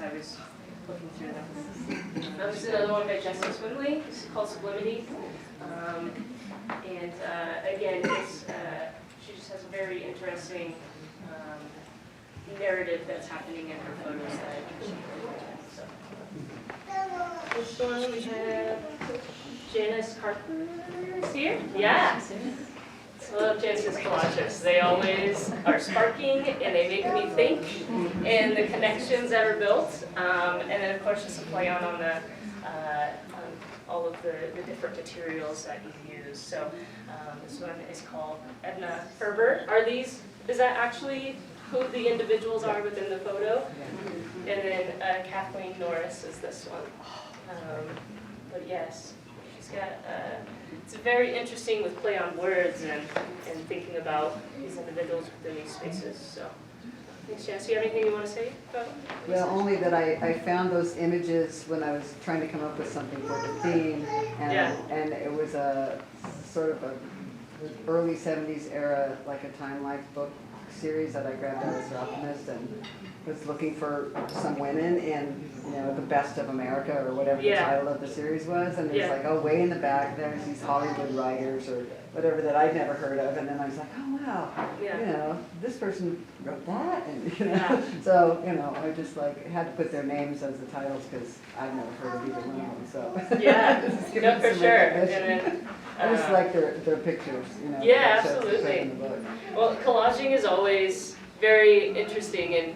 I was looking through them. This is another one by Josephy Womens. It's called Sublimity. And again, she just has a very interesting narrative that's happening in her photos that I think so. This one we have Janice Carpenter's here. Yeah. I love Janice's collages. They always are sparking and they make me think, and the connections that are built, and then of course just a play on the all of the different materials that you use. So this one is called Edna Ferber. Is that actually who the individuals are within the photo? And then Kathleen Norris is this one. But yes, she's got, it's very interesting with play on words and thinking about these individuals within these spaces. So, thanks, Janice. Do you have anything you want to say about these? Well, only that I found those images when I was trying to come up with something for the theme, and it was a sort of a early 70s era, like a Time Life book series that I grabbed out as an optimist and was looking for some women in, the best of America or whatever the title of the series was, and it's like, oh, way in the back there's these Hollywood writers or whatever that I'd never heard of, and then I was like, oh wow, this person wrote that, and so I just had to put their names as the titles because I've never heard of either one of them. So no, for sure. And then, I just like their pictures. Yeah, absolutely. Well, collaging is always very interesting, and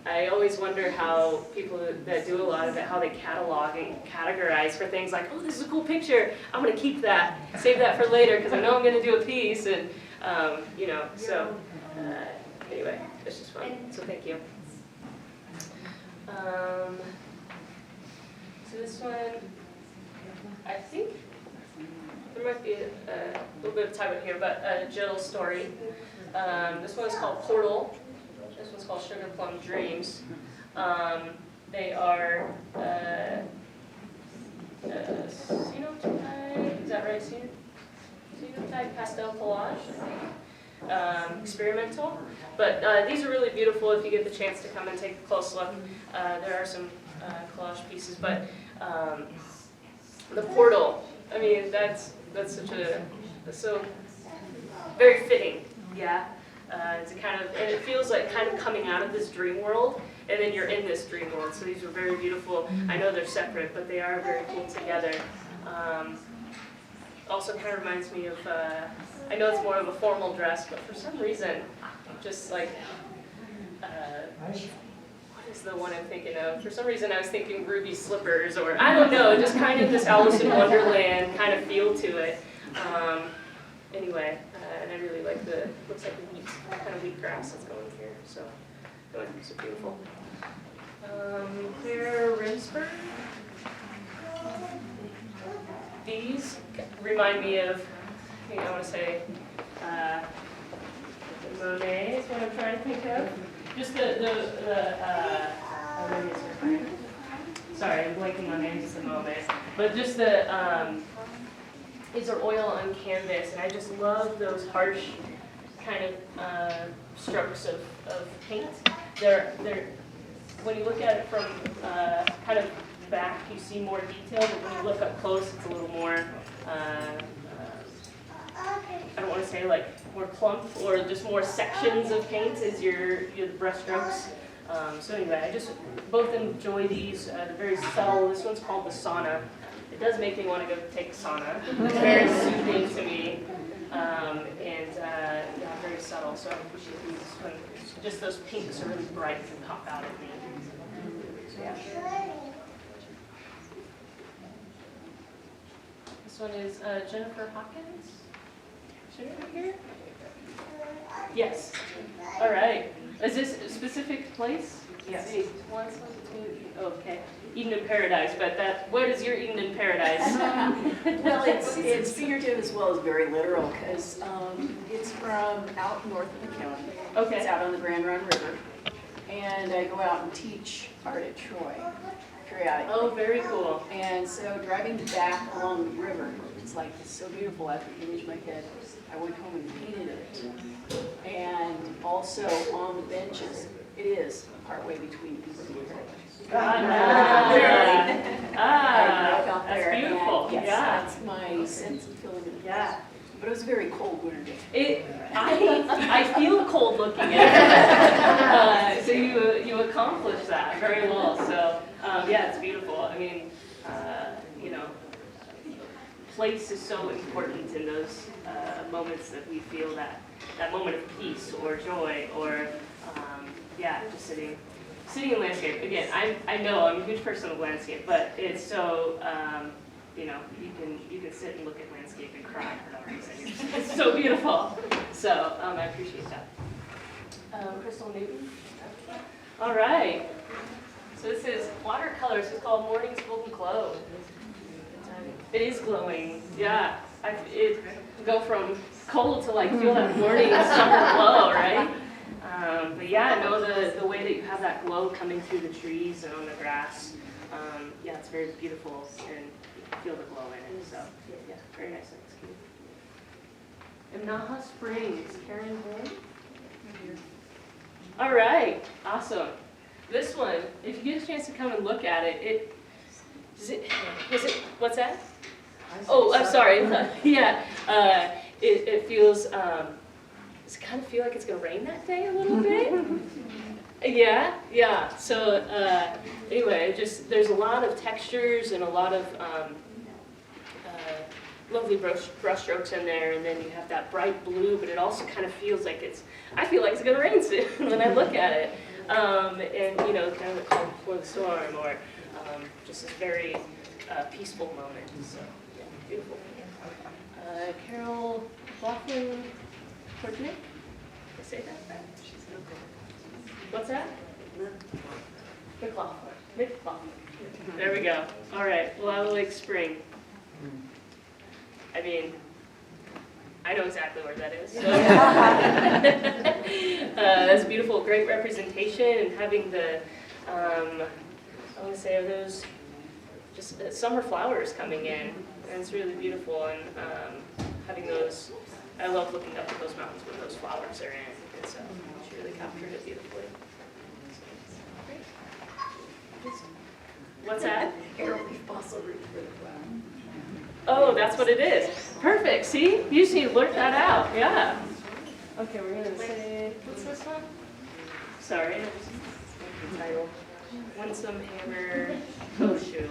I always wonder how people that do a lot of it, how they catalog and categorize for things like, oh, this is a cool picture, I'm going to keep that, save that for later because I know I'm going to do a piece, and so anyway, it's just fun. So thank you. So this one, I think there might be a little bit of time in here, but Jill's story. This one is called Portal. This one's called Sugar Plum Dreams. They are Cenotype, is that right? Cenotype pastel collage, I think. Experimental. But these are really beautiful if you get the chance to come and take a close look. There are some collage pieces, but the portal, I mean, that's so very fitting, yeah. It's and it feels like kind of coming out of this dream world, and then you're in this dream world. So these are very beautiful. I know they're separate, but they are very cool together. Also kind of reminds me of, I know it's more of a formal dress, but for some reason, just like, what is the one I'm thinking of? For some reason I was thinking ruby slippers, or I don't know, just kind of this Alice in Wonderland kind of feel to it. Anyway, and I really like looks like a kind of wheatgrass that's going here, so it's beautiful. Claire Rinsberg. These remind me of, I want to say, Monet is what I'm trying to think of. Just sorry, I'm blanking on names at the moment, but just these are oil on canvas, and I just love those harsh kind of strokes of paint. They're when you look at it from kind of back, you see more detail, but when you look up close, it's a little more, I don't want to say like more plump, or just more sections of paint as your brush strokes. So anyway, I just both enjoy these. They're very subtle. This one's called the sauna. It does make me want to go take a sauna. It's very soothing to me, and very subtle. So I appreciate these when just those pinks are really bright and pop out at me. So yeah. This one is Jennifer Hawkins. Should it be here? Yes. All right. Is this a specific place? Yes. Okay. Eden in Paradise, but what is your Eden in Paradise? Well, it's figurative as well as very literal, because it's from out north of the county. Okay. It's out on the Grand Run River, and I go out and teach art at Troy periodically. Oh, very cool. And so driving back along the river, it's so beautiful. I have the image in my head. I went home and painted it, and also on the benches, it is partway between That's beautiful. Yes, Yeah. that's my sense of feeling it. Yeah. But it was a very cold winter day. I feel cold looking at it. So you accomplished that very well. So yeah, it's beautiful. I mean, you know, place is so important in those moments that we feel that moment of peace or joy or yeah, just sitting in landscape. Again, I know I'm a huge person of landscape, but it's so you know, you can sit and look at landscape and cry for no reason. It's so beautiful. So I appreciate that. Crystal Newton. All right. So this is watercolors. It's called Morning's Golden Glow. It is glowing. Yeah. It go from cold to like feel that morning summer glow, right? But yeah, I know the way that you have that glow coming through the trees and on the grass. Yeah, it's very beautiful and you can feel the glow in it. So yeah, very nice and cute. Naha Springs, Karen Home. All right, awesome. This one, if you get a chance to come and look at it, what's that? Oh, I'm sorry. Yeah, it feels, does it kind of feel like it's going to rain that day a little bit? Yeah. So anyway, there's a lot of textures and a lot of lovely brush strokes in there, and then you have that bright blue, but it also kind of feels like I feel like it's going to rain soon when I look at it. And you know, kind of the calm before the storm, or just a very peaceful moment. So yeah, beautiful. Carol Laughlin Kortnick. Did I say that right? What's that? McLaughlin. There we go. All right. Well, Lake Spring. I mean, I know exactly where that is. So. That's beautiful. Great representation, and having the, I want to say, are those just summer flowers coming in, and it's really beautiful. And having those, I love looking up at those mountains when those flowers are in, and so she really captured it beautifully. What's that? Arrow leaf fossil root for the flower. Oh, that's what it is. Perfect. See? You just need to blurt that out. Yeah. Okay, we're going to say, what's this one? Sorry, I just the title. Winsome Hammer Koshu.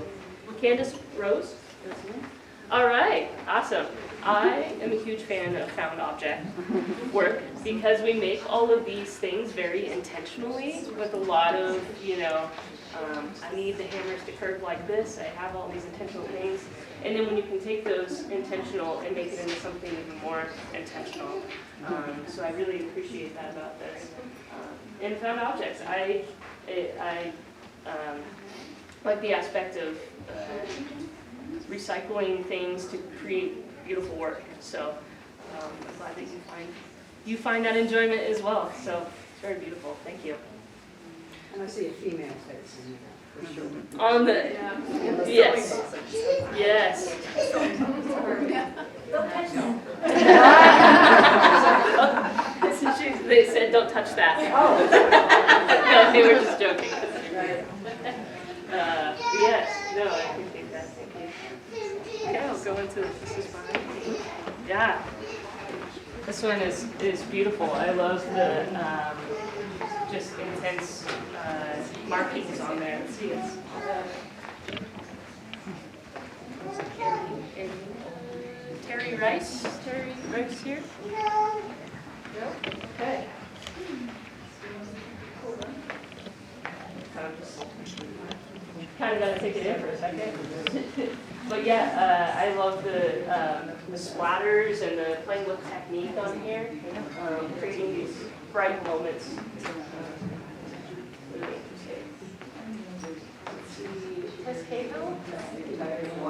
Candace Rose? All right. Awesome. I am a huge fan of found object work because we make all of these things very intentionally with a lot of, you know, I need the hammers to curve like this. I have all these intentional things. And then when you can take those intentional and make it into something even more intentional. So I really appreciate that about this. And found objects, I like the aspect of recycling things to create beautiful work. So I'm glad that you find that enjoyment as well. So it's very beautiful. Thank you. And I see a female face in there, for sure. On the, yes. Yes. They said, don't touch that. Oh. No, they were just joking. Yes, no, I appreciate that. Thank you. Okay, I'll go into this is behind me. Yeah. This one is beautiful. I love the just intense markings on there. Let's see, it's Terry Rice here? No? Okay. Kind of got to take it in for a second. But yeah, I love the splatters and the playing with technique on here, creating these bright moments. Really interesting. Let's see, Tess Cahill?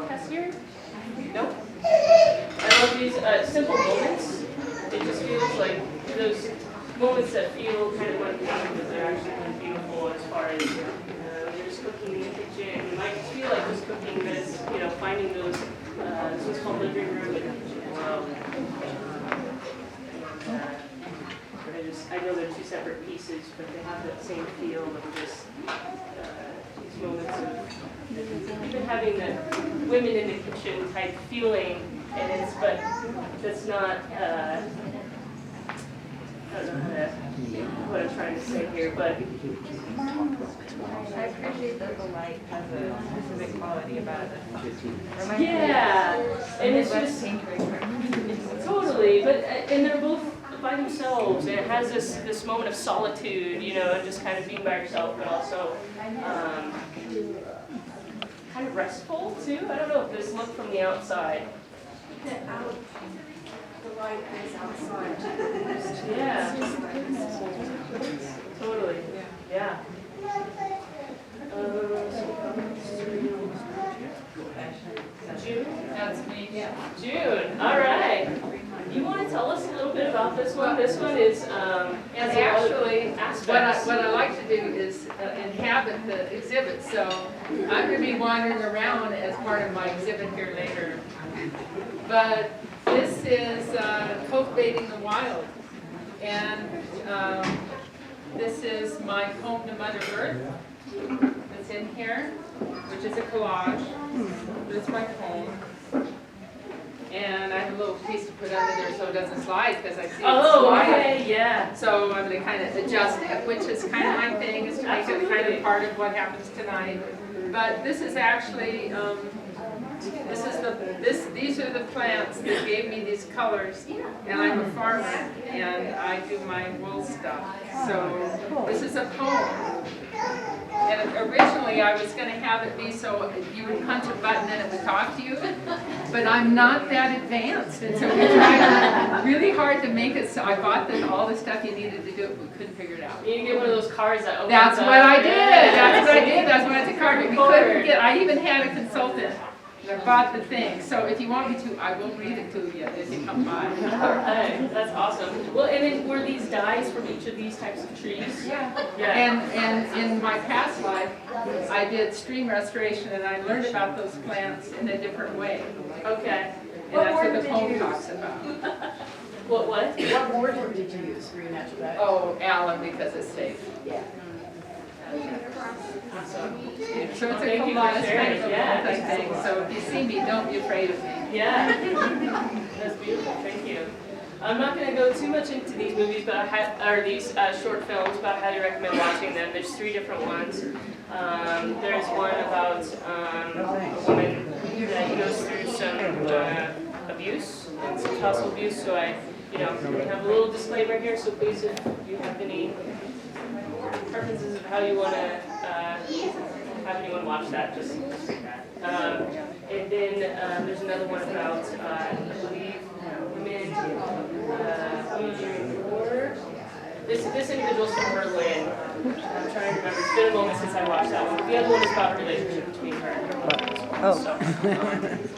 Tess here? Nope. I love these simple moments. It just feels like those moments that feel kind of uncommon, but they're actually kind of beautiful as far as you're just cooking in the kitchen. You might just feel like just cooking, but it's, you know, finding those, this one's called living room and kitchen as well. I know they're two separate pieces, but they have that same feel of just these having the women in the kitchen type feeling, and but that's not, I don't know what I'm trying to say here, but I appreciate that the light has a specific quality about it. Reminds me yeah, and it's of just, painting. totally, but, and they're both by themselves, and it has this moment of solitude, you know, and just kind of being by yourself, but also kind of restful too. I don't know if this look from the outside. The light is outside. Yeah. Totally. Yeah. June? That's me, yeah. June, all right. You want to tell us a little bit about this one? This one is, has a lot of Actually, aspects. what I like to do is inhabit the exhibit, so I'm going to be wandering around as part of my exhibit here later. But this is cultivating the wild, and this is my poem to Mother Earth that's in here, which is a collage. This is my poem. And I have a little piece to put under there so it doesn't slide, because I see it Oh, slide. okay, yeah. So I'm going to kind of adjust it, which is kind of my thing, is to make it kind of part of what happens tonight. But this is actually, these are the plants that gave me these colors. And I'm a farmer, and I do my wool stuff. So this is a poem. And originally I was going to have it be so you would punch a button and it would talk to you, but I'm not that advanced, and so we tried really hard to make it so I bought all the stuff you needed to do it, but we couldn't figure it out. You need to get one of those cards that opens That's up. what I did. Yeah. That's what I did. That's what I took card. We couldn't get. I even had a consultant that bought the thing. So if you want me to, I will read it to you if you come by. All right, that's awesome. Well, and then were these dyes from each of these types of trees? Yeah. Yeah. And in my past life, I did stream restoration, and I learned about those plants in a different way. Okay. And that's what the poem talks about. What? What mortar did you use for your natural dye? Oh, alum, because it's safe. Yeah. Awesome. So it's a Thank you for collage sharing. kind of a Yeah. multi-thing. So if you see me, don't be afraid of me. Yeah. That's beautiful. Thank you. I'm not going to go too much into these movies, but these short films, but I highly recommend watching them. There's 3 different ones. There's one about a woman that goes through some abuse and some household abuse. So I have a little disclaimer here. So please, if you have any preferences of how you want to have anyone watch that, just read that. And then there's another one about, I believe, women. This individual's from Berlin. I'm trying to remember. It's been a moment since I watched that one. The other one is about a relationship between her and her mother as well. So,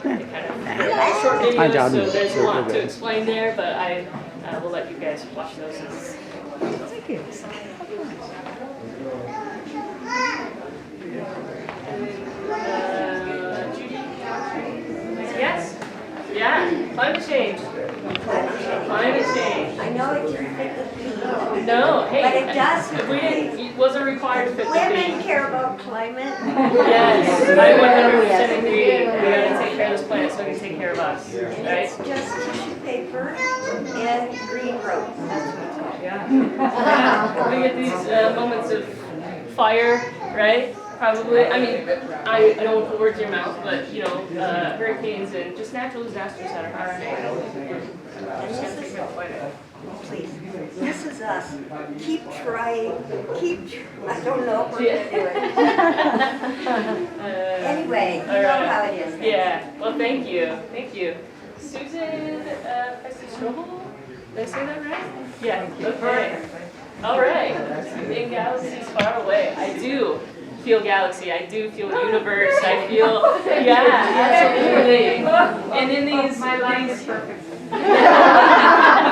they kind of short videos, so there's a lot to explain there, but I will let you guys watch those. Thank you. Judy? Yes? Yeah, climate change. Climate change. I know it didn't fit the theme, No, hey. but it does. If we didn't, it wasn't required to fit the Women theme. care about climate. Yes, I 100% agree. We gotta take care of this planet so it can take care of us, And right? it's just tissue paper and green rope. Yeah. We get these moments of fire, right? Probably. I mean, I don't want to put words in your mouth, but hurricanes and just natural disasters that are happening. We're just gonna take care of the planet. Please, this is us. Keep trying. I don't know if we're gonna do it. Anyway, you know how it is. Yeah. Well, thank you. Thank you. Susan Strobel? Did I say that right? Yeah. Okay. All right. In galaxies far away. I do feel galaxy. I do feel universe. I feel, yeah, absolutely. And in these, My line is perfect.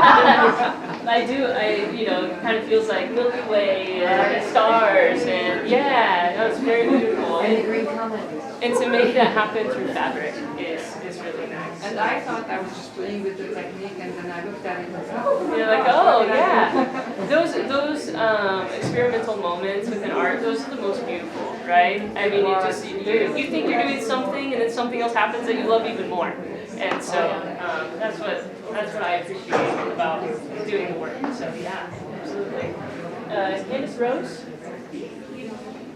I do, it kind of feels like Milky Way and stars and yeah, no, it's very beautiful. And the green comet. And to make that happen through fabric is really nice. And I thought I was just playing with the technique, and then I looked at it and I thought, oh. You're like, oh yeah. Those experimental moments within art, those are the most beautiful, right? I mean, you think you're doing something, and then something else happens that you love even more. And so that's what I appreciate about doing the work. So yeah, absolutely. Candace Rose?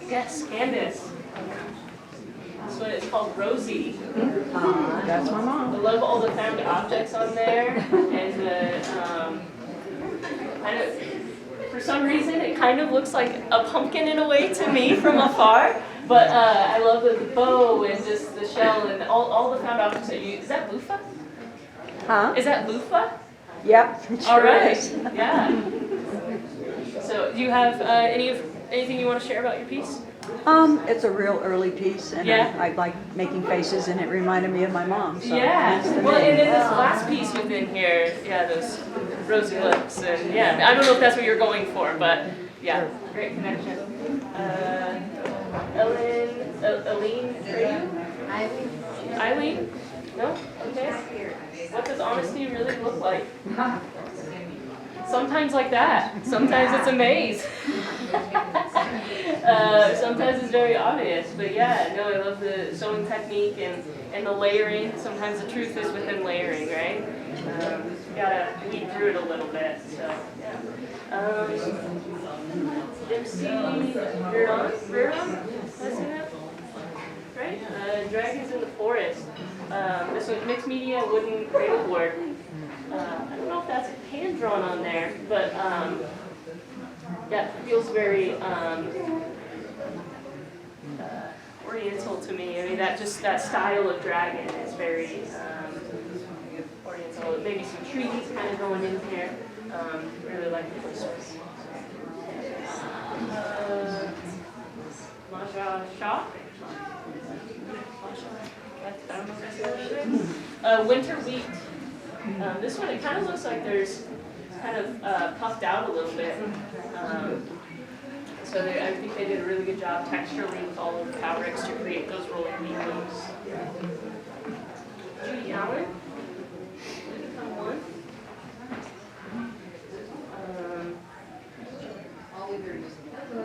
Yes, Candace. This one is called Rosie. That's my mom. I love all the found objects on there, and for some reason it kind of looks like a pumpkin in a way to me from afar. But I love the bow and just the shell and all the found objects that you. Is that loofah? Huh? Is that loofah? Yep. All right. Yeah. So, do you have anything you want to share about your piece? It's a real early piece, and Yeah. I like making faces, and it reminded me of my mom. So Yeah. hence the Well, name. and then this last piece within here, yeah, those rosy lips, and yeah, I don't know if that's what you're going for, but yeah, great connection. Eileen, are you? Eileen? No? Okay. What does honesty really look like? Sometimes like that. Sometimes it's a maze. Sometimes it's very obvious. But yeah, no, I love the sewing technique and the layering. Sometimes the truth is within layering, right? You gotta weed through it a little bit. So yeah. MC Riron? Did I say that? Right? Dragons in the Forest. This one's mixed media wooden cradle board. I don't know if that's hand drawn on there, but that feels very oriental to me. I mean, that style of dragon is very oriental. Maybe some trees kind of going in here. Really like the whispers. Maja Shah? I don't know if I said that right. Winter wheat. This one, it kind of looks like there's kind of puffed out a little bit. So I think they did a really good job texturally with all of the fabrics to create those rolling wheat loops. Judy Allen. Come on.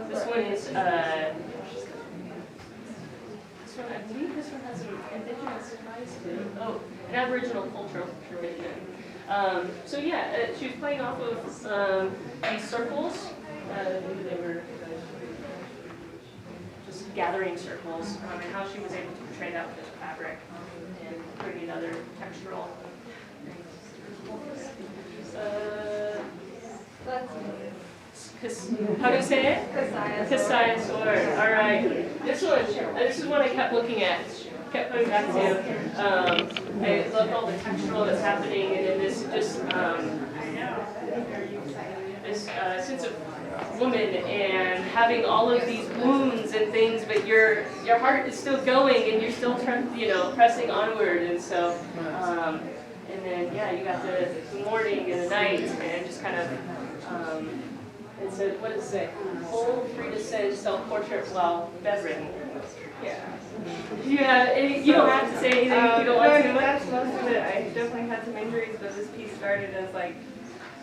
This one is I believe this one has some indigenous ties to it. Oh, an Aboriginal cultural tradition. So yeah, she was playing off of these circles. Maybe they were just gathering circles, and how she was able to portray that with this fabric and bring other textural how do you say it? Kasaya sword. All right. This is one I kept looking at, kept coming back to. I love all the textural that's happening, and then this just this sense of woman and having all of these wounds and things, but your heart is still going, and you're still pressing onward, and so. And then yeah, you got the morning and the night, and just kind of. It's a, what does it say? Full, free to send, self-portrait while bedridden. Yeah. You don't have to say anything if you don't want to. That's most of it. I definitely had some injuries, but this piece started as like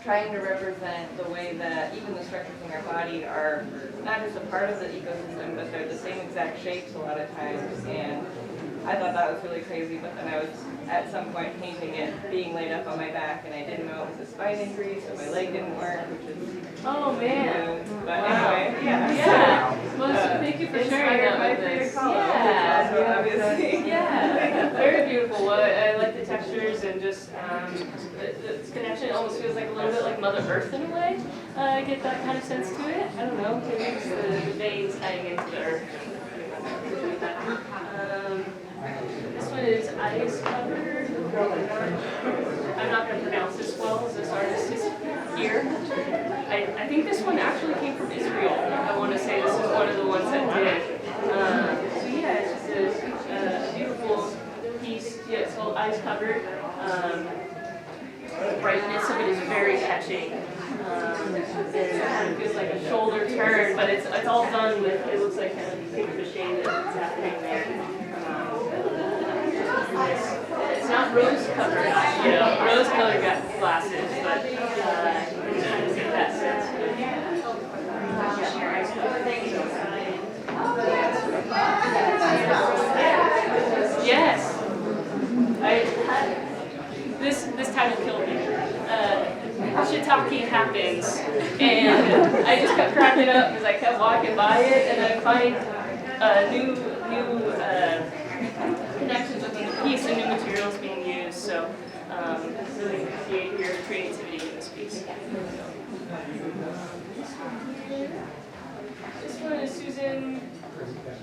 trying to represent the way that even the structures in our body are not just a part of the ecosystem, but they're the same exact shapes a lot of times. And I thought that was really crazy, but then I was at some point painting it, being laid up on my back, and I didn't know it was a spine injury, so my leg didn't work, which is oh man. But anyway, yeah. Yeah. Well, thank you for sharing that with us. Yeah. Obviously. Yeah. Very beautiful. I like the textures and just the connection. It almost feels like a little bit like Mother Earth in a way. I get that kind of sense to it. I don't know. Maybe it's the veins tying into the earth. This one is ice covered. I'm not going to pronounce this well, as this artist is here. I think this one actually came from Israel. I want to say this is one of the ones that did. So yeah, it's just a beautiful piece. Yeah, it's called ice covered. The brightness of it is very it's all done with, it looks like kind of paper mache that's happening there. It's not rose colored, rose colored glasses, but it's kind of get that sense. Yes. This time it killed me. Shiitake happens, and I just kept cracking up as I kept walking by it, and I find new connections within the piece and new materials being used. So really appreciate your creativity in this piece. This one is Susan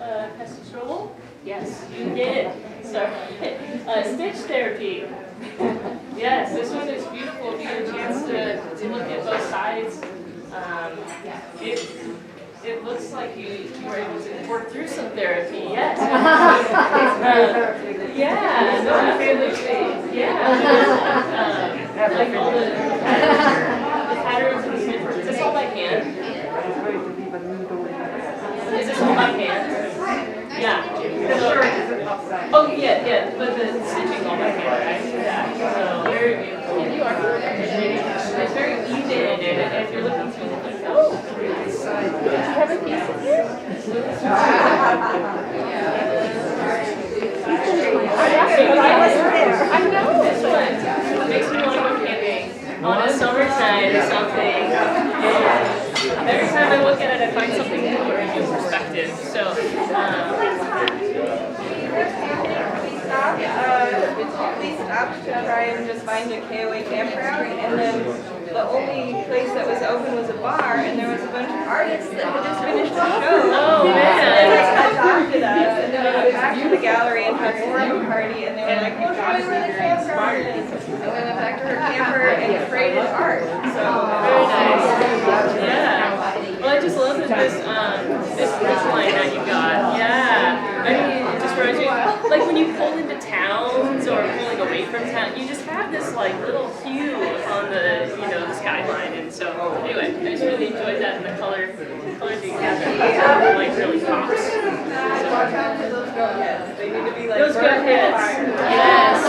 Pestroval. Yes, you did. Sorry. Stitch therapy. Yes, this one is beautiful. If you get a chance to look at both sides, it looks like you were able to work through some therapy. Yes. Yeah. No, yeah. Like all the patterns and symmetries. Is this all by hand? Is this all by hand? Yeah. Oh yeah, but the stitching all by hand, right? Yeah. So very beautiful. And you are. It's very even, and if you're looking through it, like, oh, do you have a piece in here? I know this one. It makes me want to go camping on a summer night or something. And every time I look at it, I find something new or a new perspective. So. We stopped to try and just find a KOA campground, and then the only place that was open was a bar, and there was a bunch of artists that had just finished a show. Oh man! And they just adopted us, and then I went back to the gallery and had a warm party, and they were like, "Well, show me where the campground is." And we went back to her camper and created art. So Very nice. Yeah. Well, I just love that this line that you got. Yeah. I mean, it just reminds me, like when you pull into towns or pulling away from town, you just have this like little hue on the the skyline. And so anyway, I just really enjoyed that, and the colors you have like really pops. watch out for those goatheads. They need to be like Those burnt with goatheads. fire. Yes.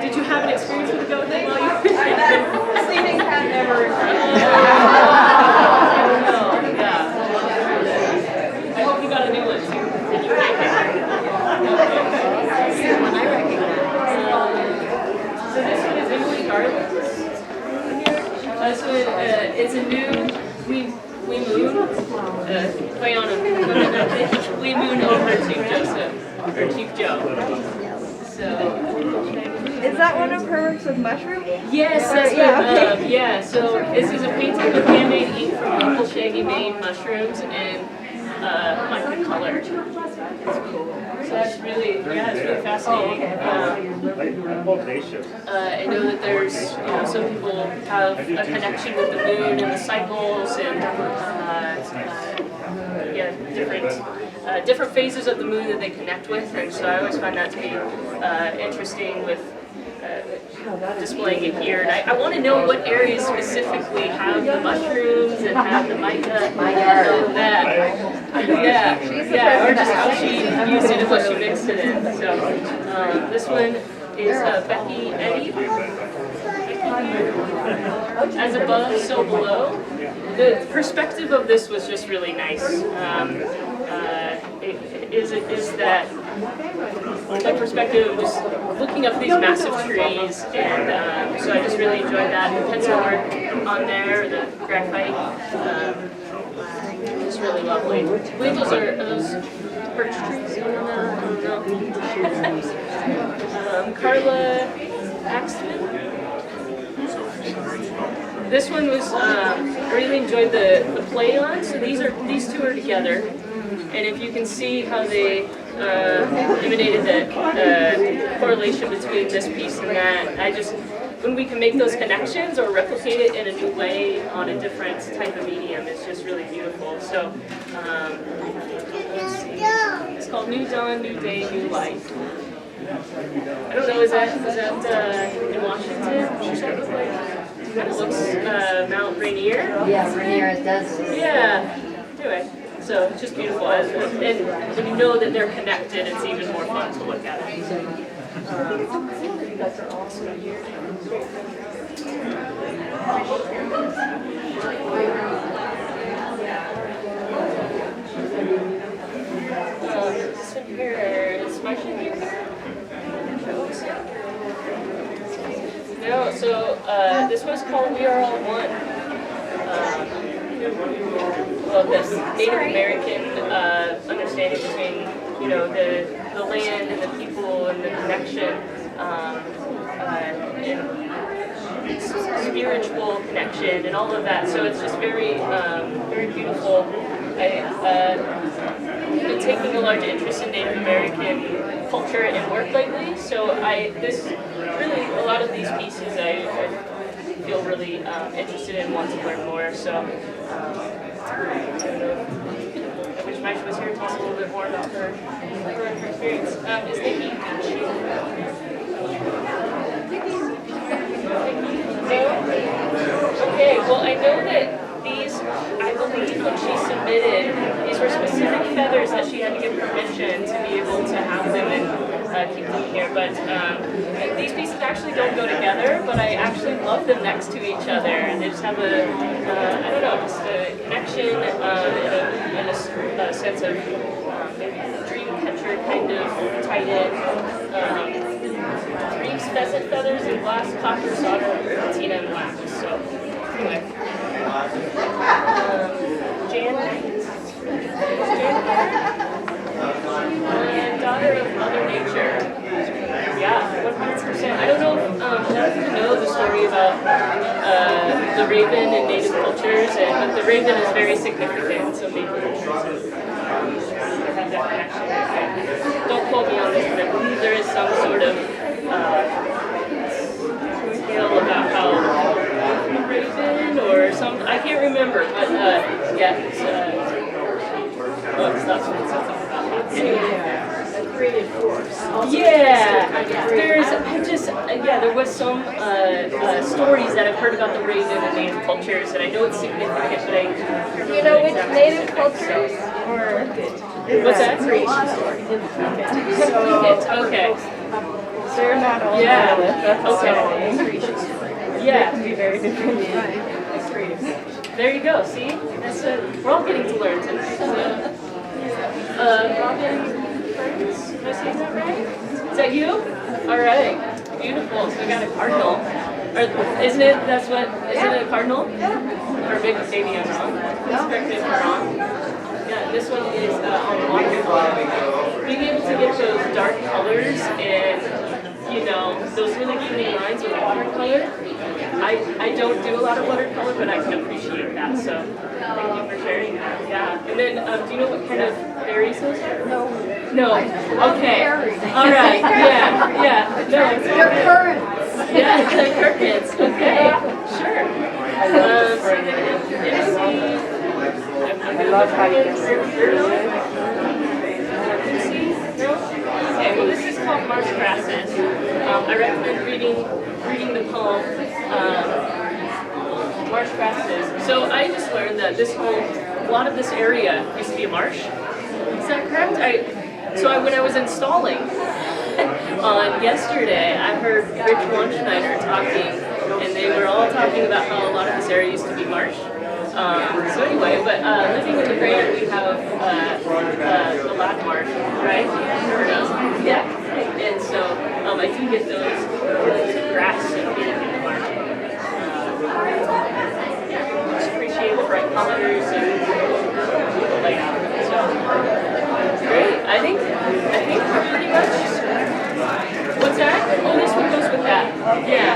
Did you have an experience with a goathead while you were there? Sleeping cat never I hope you got a new one too. Did you like it? One I recognize. So this one is Emily Garland. This one, it's a new we moon. Play on a we moon over Chief Joseph or Chief Joe. So. Is that one of her works with mushrooms? Yes, that's what, yeah, so this is a painting of handmade ink from local shaggy Maine mushrooms and mica color. It's cool. So that's really, it's really fascinating. I know that there's, some people have a connection with the moon and the cycles and different phases of the moon that they connect with, and so I always find that to be interesting with displaying it here. And I want to know what areas specifically have the mushrooms and have the mica and that. Yeah, or just how she used it and what she mixed it in. So this one is Becky Eddy. As above, so below. The perspective of this was just really nice. Is that the perspective of just looking up these massive trees, and so I just really enjoyed that. The pencil work on there, the graphite, just really lovely. I believe those are those birch trees. I don't know. Carla Axman. This one was I really enjoyed the play on. So these two are together. And if you can see how they emanated the correlation between this piece and that, when we can make those connections or replicate it in a new way on a different type of medium, it's just really beautiful. So, let's see. It's called New Dawn, New Day, New Life. I don't know, is that in Washington? What that look like? It kind of looks Mount Rainier. Yes, Rainier it does. Yeah. Anyway, so it's just beautiful, and when you know that they're connected, it's even more fun to look at it. This one here is my here. No, so this was called We Are All One. Well, this Native American understanding between, you know, the land and the people and the connection, and spiritual connection and all of that. So it's just very, very beautiful. I've been taking a large interest in Native American culture and work lately. So a lot of these pieces I feel really interested in, want to learn more. So I wish Maisha was here to tell us a little bit more about her experience. Is Nikki? Okay, well I know that these, I believe when she submitted, these were specific feathers that she had to get permission to be able to have them and keep them here. But these pieces actually don't go together, but I actually love them next to each other. And they just have a, I don't know, just a connection and a sense of maybe dream catcher kind of tied in. Reeves pheasant feathers and glass copper solder, patina and wax. So anyway. Jan daughter of Mother Nature. Yeah, 100%. I don't know if a lot of people know the story about the raven in Native cultures, but the raven is very significant. So maybe have that connection. Don't quote me on this, but I believe there is some sort of tale about how raven or some, I can't remember, but yeah, it's not something about that. Anyway. Creative force. Yeah, there was some stories that I've heard about the raven in Native cultures, and I know it's significant, but Do you know which Native cultures? Or what's that? Okay. they're not all Yeah. can be very different. There you go. See, that's we're all getting to learn tonight. Robin, am I saying that right? Is that you? All right. Beautiful. So we got a cardinal. Or isn't it? Isn't it a cardinal? Or maybe I'm wrong. Please correct me if I'm wrong. Yeah. This one is on watercolor. Being able to get those dark colors and, you know, those really clean lines with watercolor. I don't do a lot of watercolor, but I can appreciate that. So thank you for sharing that. Yeah. And then, do you know what kind of berries those are? No. Okay. All right. Yeah. No. They're currants. Yeah, currants. Okay. Sure. I love how you can see. Okay, well this is called marsh grasses. I recommend reading the poem Marsh Grasses. So I just learned that a lot of this area used to be a marsh. Is that correct? When I was installing on yesterday, I heard Rich Wonschneider talking, and they were all talking about how a lot of this area used to be marsh. So anyway, but living in the Greater, we have the Lac Marsh, right? Yeah. And so I do get those grass and being in the marsh. Just appreciate the bright colors and the layout. So great. I think pretty much. What's that? Oh, this one goes with that. Yeah.